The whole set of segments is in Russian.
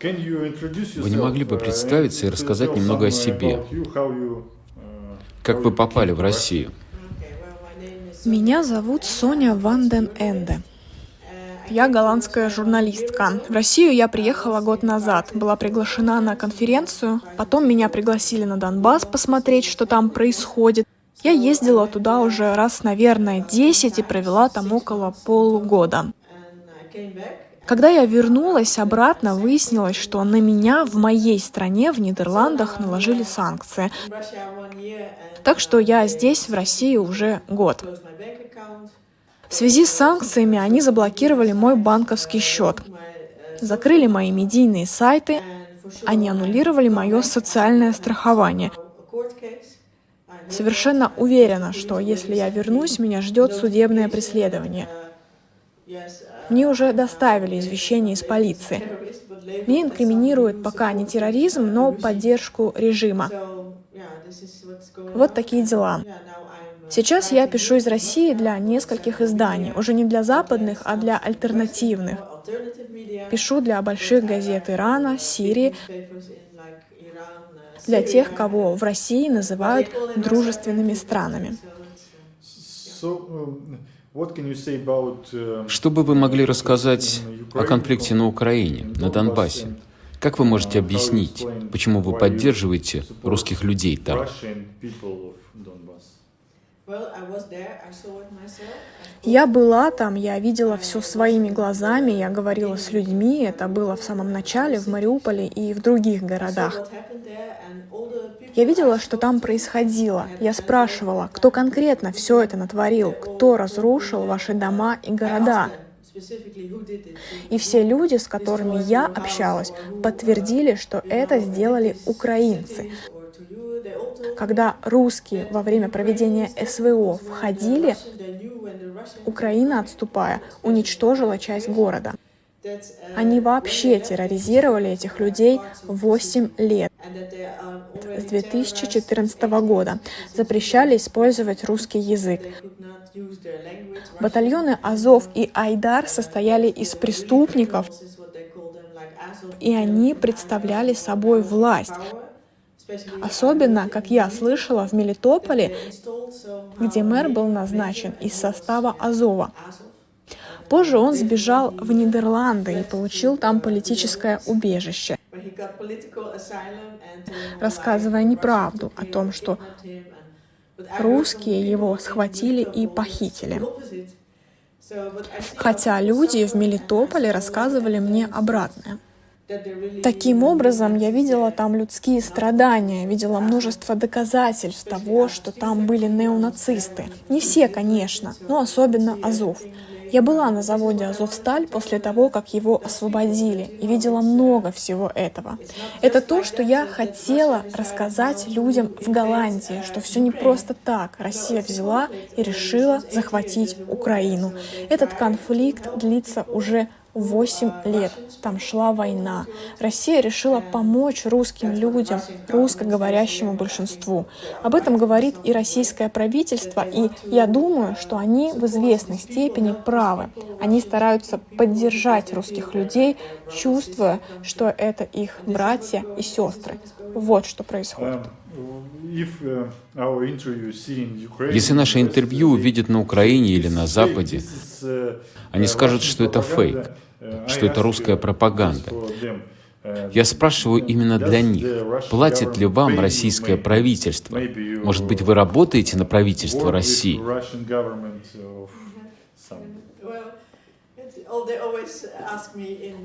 Вы не могли бы представиться и рассказать немного о себе? Как вы попали в Россию? Меня зовут Соня Ван ден Энде. Я голландская журналистка. В Россию я приехала год назад, была приглашена на конференцию, потом меня пригласили на Донбасс посмотреть, что там происходит. Я ездила туда уже раз, наверное, 10 и провела там около полугода. Когда я вернулась обратно, выяснилось, что на меня в моей стране, в Нидерландах, наложили санкции. Так что я здесь, в России, уже год. В связи с санкциями они заблокировали мой банковский счет, закрыли мои медийные сайты, они аннулировали мое социальное страхование. Совершенно уверена, что если я вернусь, меня ждет судебное преследование. Мне уже доставили извещение из полиции. Мне инкриминируют пока не терроризм, но поддержку режима. Вот такие дела. Сейчас я пишу из России для нескольких изданий, уже не для западных, а для альтернативных. Пишу для больших газет Ирана, Сирии, для тех, кого в России называют дружественными странами. Что бы вы могли рассказать о конфликте на Украине, на Донбассе? Как вы можете объяснить, почему вы поддерживаете русских людей там? Я была там, я видела все своими глазами, я говорила с людьми, это было в самом начале в Мариуполе и в других городах. Я видела, что там происходило. Я спрашивала, кто конкретно все это натворил, кто разрушил ваши дома и города. И все люди, с которыми я общалась, подтвердили, что это сделали украинцы. Когда русские во время проведения СВО входили, Украина, отступая, уничтожила часть города. Они вообще терроризировали этих людей 8 лет. С 2014 года запрещали использовать русский язык. Батальоны Азов и Айдар состояли из преступников, и они представляли собой власть. Особенно, как я слышала, в Мелитополе, где мэр был назначен из состава Азова. Позже он сбежал в Нидерланды и получил там политическое убежище, рассказывая неправду о том, что русские его схватили и похитили. Хотя люди в Мелитополе рассказывали мне обратное. Таким образом, я видела там людские страдания, видела множество доказательств того, что там были неонацисты. Не все, конечно, но особенно Азов. Я была на заводе «Азовсталь» после того, как его освободили, и видела много всего этого. Это то, что я хотела рассказать людям в Голландии, что все не просто так. Россия взяла и решила захватить Украину. Этот конфликт длится уже 8 лет. Там шла война. Россия решила помочь русским людям, русскоговорящему большинству. Об этом говорит и российское правительство, и я думаю, что они в известной степени правы. Они стараются поддержать русских людей, чувствуя, что это их братья и сестры. Вот что происходит. Если наше интервью увидят на Украине или на Западе, они скажут, что это фейк, что это русская пропаганда. Я спрашиваю именно для них, платит ли вам российское правительство? Может быть, вы работаете на правительство России?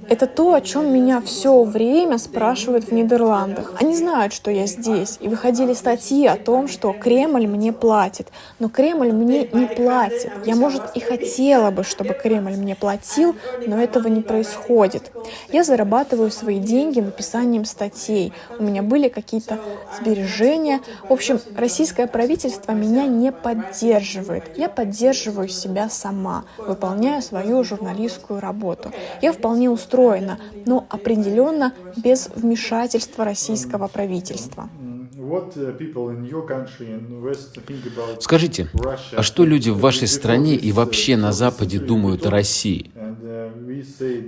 Это то, о чем меня все время спрашивают в Нидерландах. Они знают, что я здесь, и выходили статьи о том, что Кремль мне платит. Но Кремль мне не платит. Я, может, и хотела бы, чтобы Кремль мне платил, но этого не происходит. Я зарабатываю свои деньги написанием статей. У меня были какие-то сбережения. В общем, российское правительство меня не поддерживает. Я поддерживаю себя сама, выполняя свою журналистскую работу. Я вполне устроена, но определенно без вмешательства российского правительства. Скажите, а что люди в вашей стране и вообще на Западе думают о России?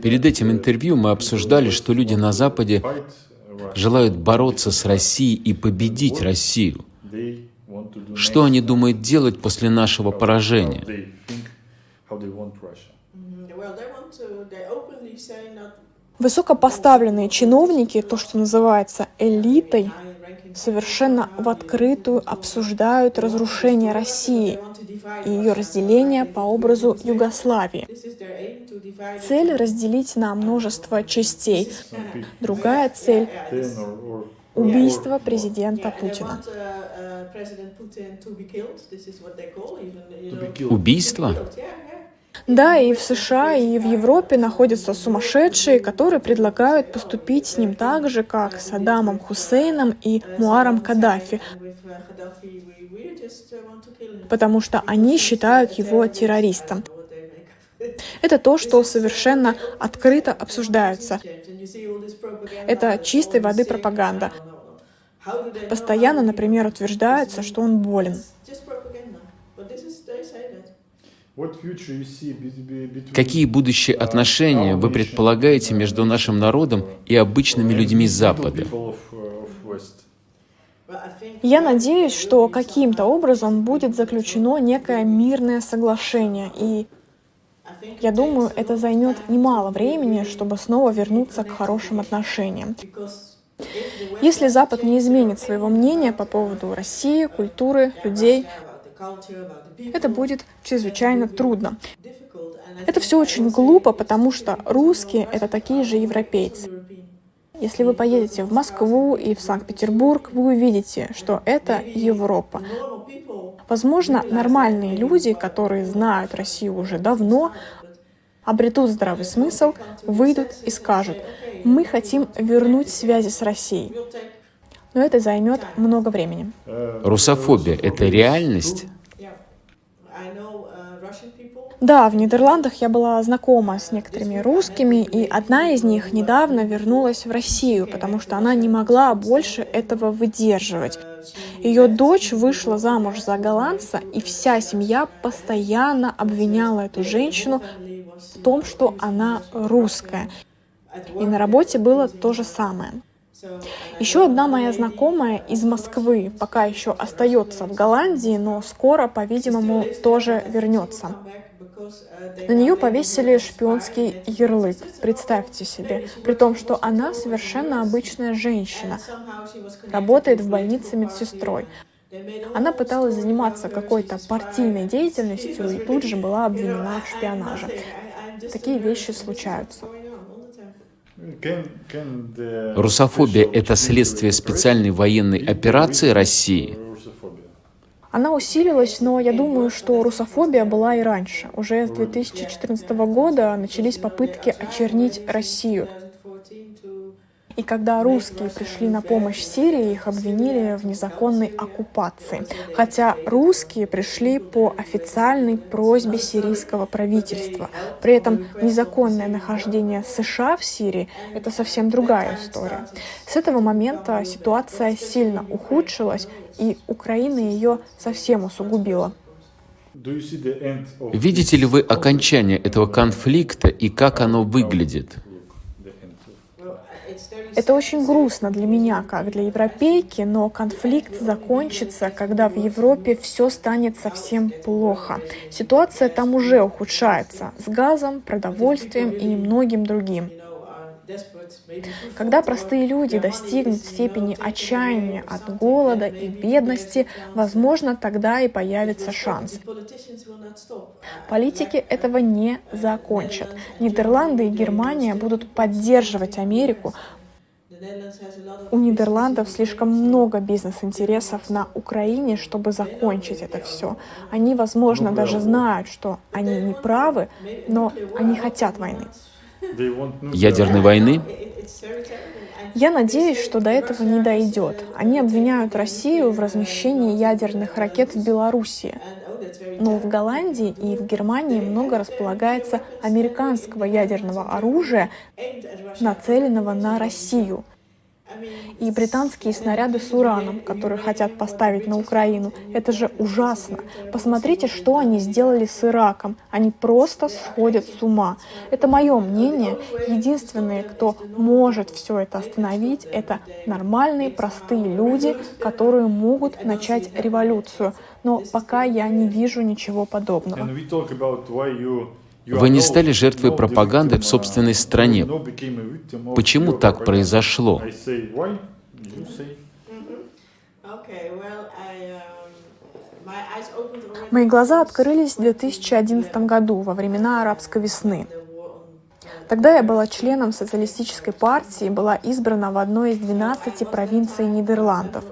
Перед этим интервью мы обсуждали, что люди на Западе желают бороться с Россией и победить Россию. Что они думают делать после нашего поражения? Высокопоставленные чиновники, то, что называется элитой, совершенно в открытую обсуждают разрушение России и ее разделение по образу Югославии. Цель — разделить на множество частей. Другая цель — убийство президента Путина. Убийство? Да, и в США, и в Европе находятся сумасшедшие, которые предлагают поступить с ним так же, как с Саддамом Хусейном и Муаром Каддафи, потому что они считают его террористом. Это то, что совершенно открыто обсуждается. Это чистой воды пропаганда. Постоянно, например, утверждается, что он болен. Какие будущие отношения вы предполагаете между нашим народом и обычными людьми Запада? Я надеюсь, что каким-то образом будет заключено некое мирное соглашение, и я думаю, это займет немало времени, чтобы снова вернуться к хорошим отношениям. Если Запад не изменит своего мнения по поводу России, культуры, людей, это будет чрезвычайно трудно. Это все очень глупо, потому что русские — это такие же европейцы. Если вы поедете в Москву и в Санкт-Петербург, вы увидите, что это Европа. Возможно, нормальные люди, которые знают Россию уже давно, обретут здравый смысл, выйдут и скажут: мы хотим вернуть связи с Россией. Но это займет много времени. Русофобия — это реальность? Да, в Нидерландах я была знакома с некоторыми русскими, и одна из них недавно вернулась в Россию, потому что она не могла больше этого выдерживать. Ее дочь вышла замуж за голландца, и вся семья постоянно обвиняла эту женщину в том, что она русская. И на работе было то же самое. Еще одна моя знакомая из Москвы пока еще остается в Голландии, но скоро, по-видимому, тоже вернется. На нее повесили шпионский ярлык, представьте себе, при том, что она совершенно обычная женщина, работает в больнице медсестрой. Она пыталась заниматься какой-то партийной деятельностью и тут же была обвинена в шпионаже. Такие вещи случаются. Русофобия — это следствие специальной военной операции России? Она усилилась, но я думаю, что русофобия была и раньше. Уже с 2014 года начались попытки очернить Россию. И когда русские пришли на помощь Сирии, их обвинили в незаконной оккупации. Хотя русские пришли по официальной просьбе сирийского правительства. При этом незаконное нахождение США в Сирии — это совсем другая история. С этого момента ситуация сильно ухудшилась, и Украина ее совсем усугубила. Видите ли вы окончание этого конфликта и как оно выглядит? Это очень грустно для меня, как для европейки, но конфликт закончится, когда в Европе все станет совсем плохо. Ситуация там уже ухудшается с газом, продовольствием и многим другим. Когда простые люди достигнут степени отчаяния от голода и бедности, возможно, тогда и появится шанс. Политики этого не закончат. Нидерланды и Германия будут поддерживать Америку. У Нидерландов слишком много бизнес-интересов на Украине, чтобы закончить это все. Они, возможно, даже знают, что они не правы, но они хотят войны. Ядерной войны? Я надеюсь, что до этого не дойдет. Они обвиняют Россию в размещении ядерных ракет в Белоруссии. Но в Голландии и в Германии много располагается американского ядерного оружия, нацеленного на Россию. И британские снаряды с ураном, которые хотят поставить на Украину. Это же ужасно. Посмотрите, что они сделали с Ираком. Они просто сходят с ума. Это мое мнение. Единственные, кто может все это остановить, это нормальные, простые люди, которые могут начать революцию. Но пока я не вижу ничего подобного. Вы не стали жертвой пропаганды в собственной стране. Почему так произошло? Мои глаза открылись в 2011 году, во времена арабской весны. Тогда я была членом социалистической партии и была избрана в одной из 12 провинций Нидерландов.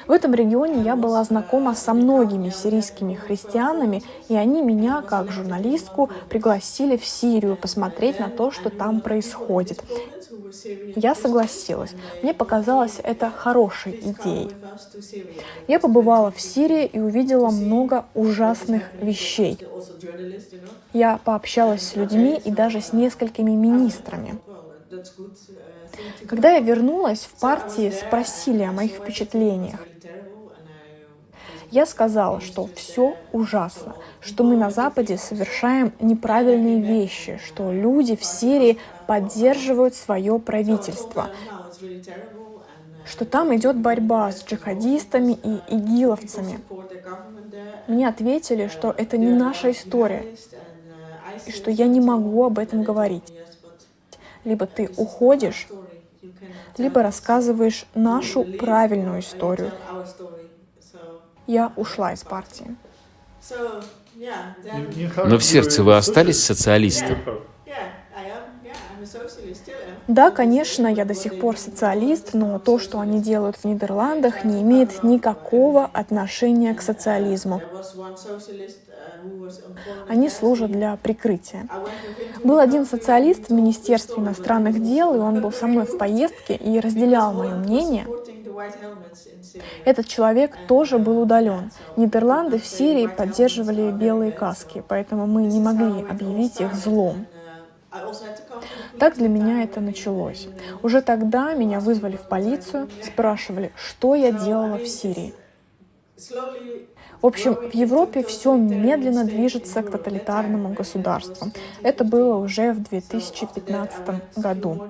В этом регионе я была знакома со многими сирийскими христианами, и они меня, как журналистку, пригласили в Сирию посмотреть на то, что там происходит. Я согласилась. Мне показалось это хорошей идеей. Я побывала в Сирии и увидела много ужасных вещей. Я пообщалась с людьми и даже с несколькими министрами. Когда я вернулась, в партии спросили о моих впечатлениях. Я сказала, что все ужасно, что мы на Западе совершаем неправильные вещи, что люди в Сирии поддерживают свое правительство, что там идет борьба с джихадистами и игиловцами. Мне ответили, что это не наша история, и что я не могу об этом говорить. Либо ты уходишь, либо рассказываешь нашу правильную историю. Я ушла из партии. Но в сердце вы остались социалистом? Да, конечно, я до сих пор социалист, но то, что они делают в Нидерландах, не имеет никакого отношения к социализму. Они служат для прикрытия. Был один социалист в Министерстве иностранных дел, и он был со мной в поездке и разделял мое мнение. Этот человек тоже был удален. Нидерланды в Сирии поддерживали белые каски, поэтому мы не могли объявить их злом. Так для меня это началось. Уже тогда меня вызвали в полицию, спрашивали, что я делала в Сирии. В общем, в Европе все медленно движется к тоталитарному государству. Это было уже в 2015 году.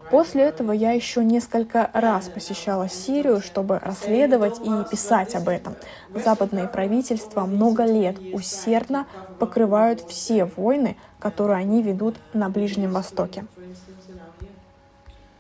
После этого я еще несколько раз посещала Сирию, чтобы расследовать и писать об этом. Западные правительства много лет усердно покрывают все войны, которые они ведут на Ближнем Востоке.